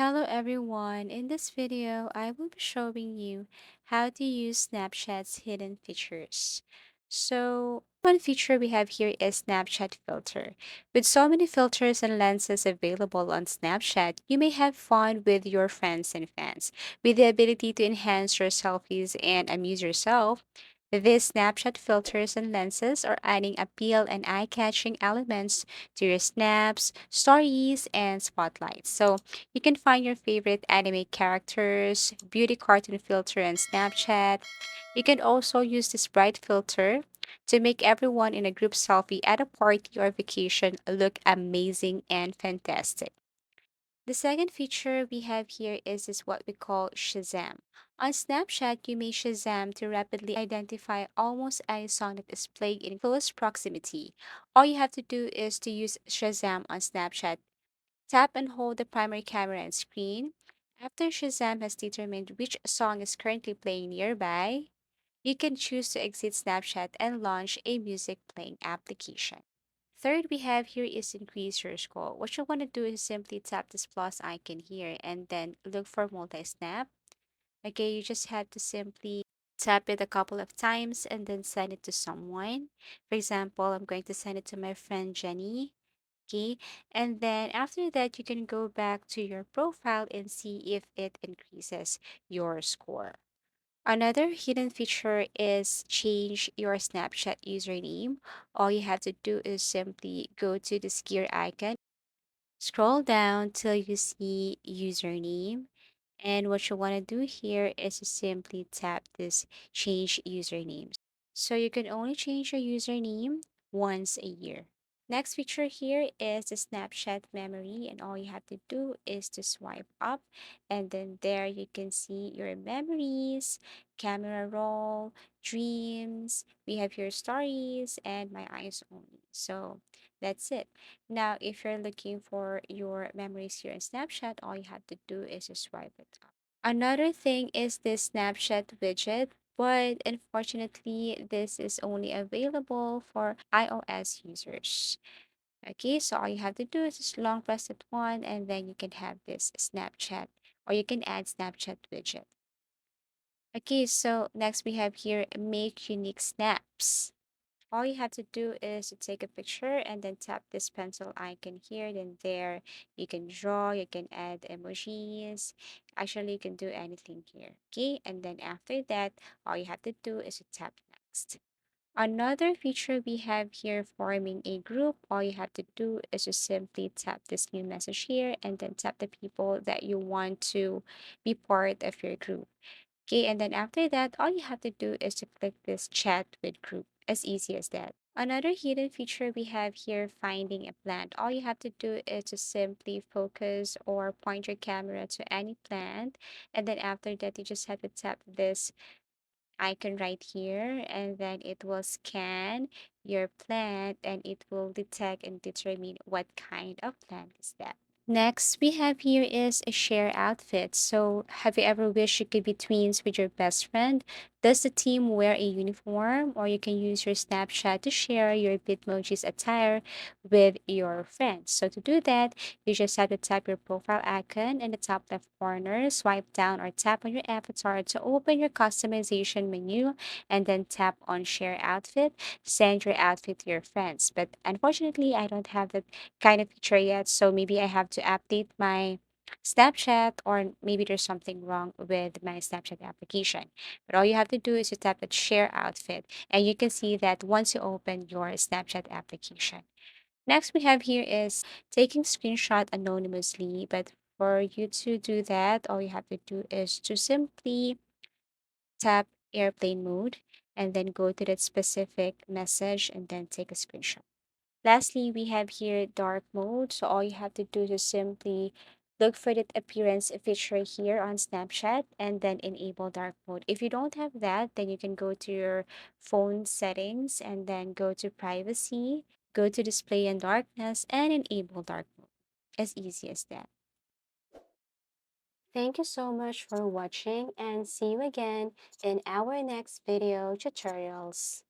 Hello everyone. In this video, I will be showing you how to use Snapchat's hidden features. So, one feature we have here is Snapchat filter. With so many filters and lenses available on Snapchat, you may have fun with your friends and fans. With the ability to enhance your selfies and amuse yourself, these Snapchat filters and lenses are adding appeal and eye-catching elements to your snaps, stories, and spotlights. So, you can find your favorite anime characters, beauty cartoon filter on Snapchat. You can also use this bright filter to make everyone in a group selfie at a party or vacation look amazing and fantastic. The second feature we have here is what we call Shazam. On Snapchat, you may Shazam to rapidly identify almost any song that is playing in close proximity. All you have to do is to use Shazam on Snapchat. Tap and hold the primary camera and screen. After Shazam has determined which song is currently playing nearby, you can choose to exit Snapchat and launch a music playing application. Third, we have here is increase your scroll. What you want to do is simply tap this plus icon here and then look for multi-snap. Okay, you just have to simply tap it a couple of times and then send it to someone. For example, I'm going to send it to my friend Jenny. Okay, and then after that, you can go back to your profile and see if it increases your score. Another hidden feature is change your Snapchat username. All you have to do is simply go to this gear icon, scroll down till you see username. And what you want to do here is to simply tap this change username. So you can only change your username once a year. Next feature here is the Snapchat memory, and all you have to do is to swipe up, and then there you can see your memories, camera roll, dreams. We have your stories and my eyes only. So that's it. Now, if you're looking for your memories here in Snapchat, all you have to do is to swipe it up. Another thing is this Snapchat widget, but unfortunately, this is only available for iOS users. Okay, so all you have to do is just long press that one, and then you can have this Snapchat, or you can add Snapchat widget. Okay, so next we have here make unique snaps. All you have to do is to take a picture and then tap this pencil icon here. Then there you can draw, you can add emojis. Actually, you can do anything here. Okay, and then after that, all you have to do is to tap next. Another feature we have here forming a group, all you have to do is just simply tap this new message here and then tap the people that you want to be part of your group. Okay, and then after that, all you have to do is to click this chat with group. As easy as that. Another hidden feature we have here, finding a plant. All you have to do is to simply focus or point your camera to any plant. And then after that, you just have to tap this icon right here. And then it will scan your plant and it will detect and determine what kind of plant is that. Next, we have here is a share outfit. So, have you ever wished you could be twins with your best friend? Does the team wear a uniform, or you can use your Snapchat to share your Bitmojis attire with your friends? So, to do that, you just have to tap your profile icon in the top left corner, swipe down or tap on your avatar to open your customization menu, and then tap on share outfit. Send your outfit to your friends. But unfortunately, I don't have that kind of feature yet. So maybe I have to update my Snapchat, or maybe there's something wrong with my Snapchat application. But all you have to do is to tap that share outfit, and you can see that once you open your Snapchat application. Next we have here is taking screenshot anonymously, but for you to do that, all you have to do is to simply tap airplane mode and then go to that specific message and then take a screenshot. Lastly, we have here dark mode. So all you have to do is simply look for that appearance feature here on Snapchat and then enable dark mode. If you don't have that, then you can go to your phone settings and then go to privacy, go to display and darkness and enable dark mode. As easy as that. Thank you so much for watching and see you again in our next video tutorials.